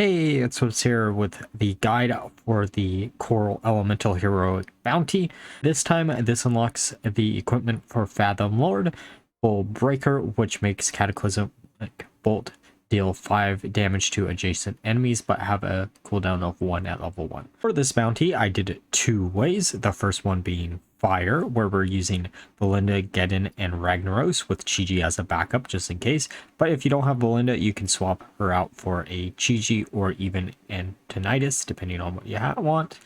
Hey, it's What's here with the guide for the Coral Elemental Heroic Bounty. This time, this unlocks the equipment for Fathom Lord, Full Breaker, which makes Cataclysmic Bolt deal 5 damage to adjacent enemies, but have a cooldown of 1 at level 1. For this bounty, I did it 2 ways, the first one being Fire, where we're using Belinda, Geddon, and Ragnaros with Chi-Ji as a backup just in case. But if you don't have Belinda, you can swap her out for a Chi-Ji or even Antonitis, depending on what you want.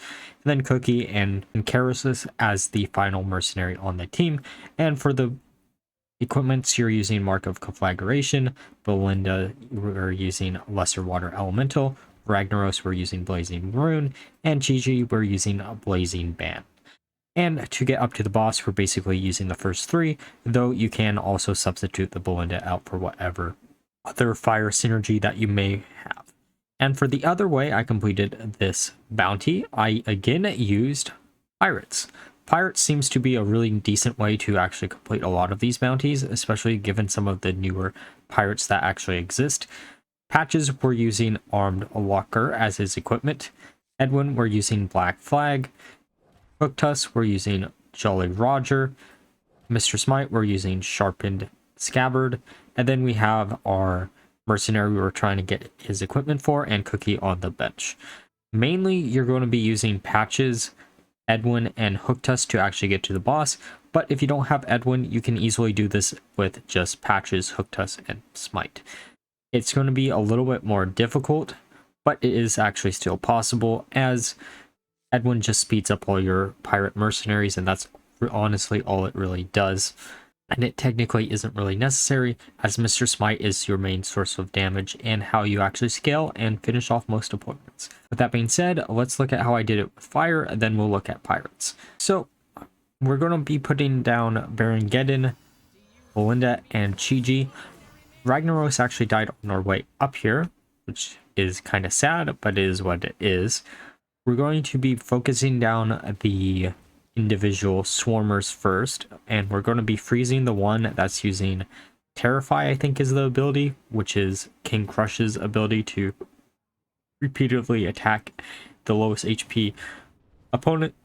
And then Cookie and Karathress as the final mercenary on the team. And for the equipments, you're using Mark of Conflagration. Belinda, we're using Lesser Water Elemental. Ragnaros, we're using Blazing Rune. And Chi-Ji, we're using a Blazing Band. And to get up to the boss, we're basically using the first 3, though you can also substitute the Belinda out for whatever other fire synergy that you may have. And for the other way I completed this bounty, I again used Pirates. Pirates seems to be a really decent way to actually complete a lot of these bounties, especially given some of the newer pirates that actually exist. Patches, we're using Armed Locker as his equipment. Edwin, we're using Black Flag. Hooktusk, we're using Jolly Roger. Mr. Smite, we're using Sharpened Scabbard. And then we have our mercenary we're trying to get his equipment for, and Cookie on the bench. Mainly, you're going to be using Patches, Edwin, and Hooktusk to actually get to the boss. But if you don't have Edwin, you can easily do this with just Patches, Hooktusk, and Smite. It's going to be a little bit more difficult, but it is actually still possible, as Edwin just speeds up all your pirate mercenaries, and that's honestly all it really does. And it technically isn't really necessary, as Mr. Smite is your main source of damage and how you actually scale and finish off most opponents. With that being said, let's look at how I did it with fire, and then we'll look at pirates. So we're going to be putting down Baron Geddon, Belinda, and Chi-Ji. Ragnaros actually died on our way up here, which is kind of sad, but it is what it is. We're going to be focusing down the individual swarmers first, and we're going to be freezing the one that's using Terrify, I think is the ability, which is King Crush's ability to repeatedly attack the lowest HP opponent.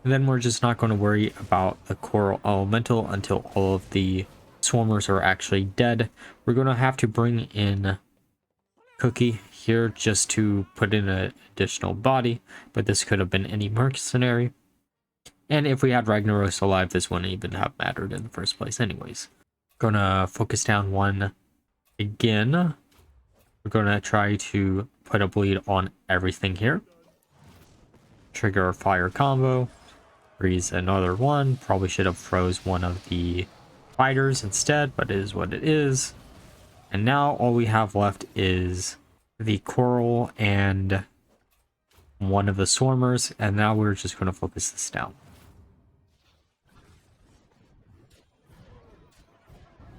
And then we're just not going to worry about the Coral Elemental until all of the swarmers are actually dead. We're going to have to bring in Cookie here just to put in an additional body, but this could have been any mercenary. And if we had Ragnaros alive, this wouldn't even have mattered in the first place anyways. Gonna focus down one again. We're gonna try to put a bleed on everything here. Trigger a fire combo. Freeze another one. Probably should have froze one of the fighters instead, but it is what it is. And now all we have left is the Coral and one of the Swarmers, and now we're just going to focus this down.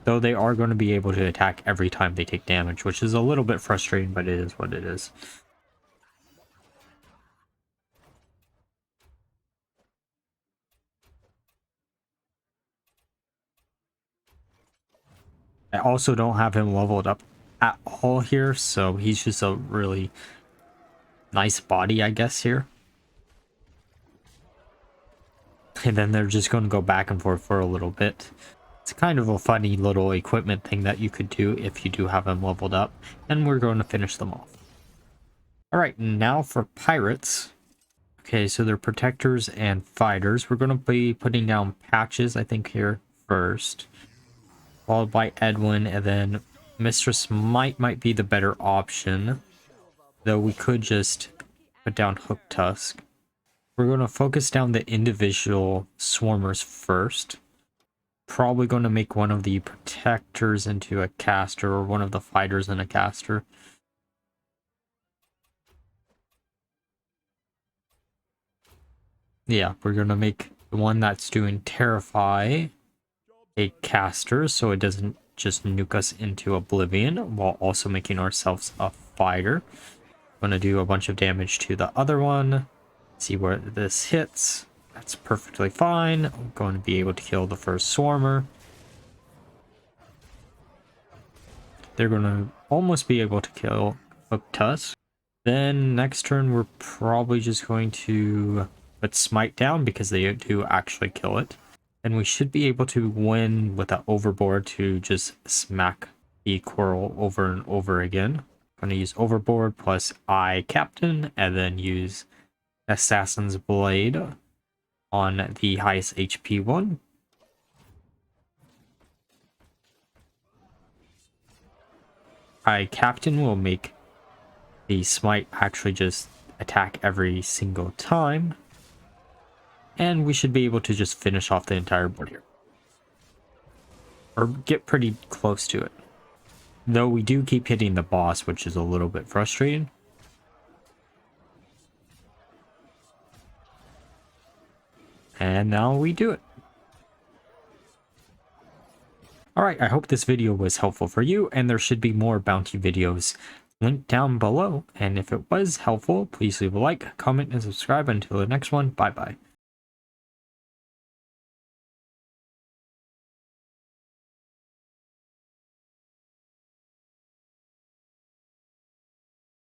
Though they are going to be able to attack every time they take damage, which is a little bit frustrating, but it is what it is. I also don't have him leveled up at all here, so he's just a really nice body, I guess, here. And then they're just going to go back and forth for a little bit. It's kind of a funny little equipment thing that you could do if you do have them leveled up, and we're going to finish them off. Alright, now for pirates. Okay, so they're protectors and fighters. We're going to be putting down Patches, I think, here first, followed by Edwin, and then Mistress might be the better option, though we could just put down Hooktusk. We're going to focus down the individual swarmers first. Probably going to make one of the protectors into a caster, or one of the fighters in a caster. Yeah, we're going to make the one that's doing Terrify a caster, so it doesn't just nuke us into oblivion, while also making ourselves a fighter. I'm going to do a bunch of damage to the other one. See where this hits. That's perfectly fine. I'm going to be able to kill the first swarmer. they're going to almost be able to kill Tusk. Then next turn, we're probably just going to put Smite down because they do actually kill it. And we should be able to win with an Overboard to just smack the Coral over and over again. I'm going to use Overboard plus I Captain and then use Assassin's Blade on the highest HP one. I Captain will make the Smite actually just attack every single time. And we should be able to just finish off the entire board here. Or get pretty close to it. Though we do keep hitting the boss, which is a little bit frustrating. And now we do it. Alright, I hope this video was helpful for you, and there should be more bounty videos linked down below. And if it was helpful, please leave a like, comment, and subscribe. Until the next one, bye bye.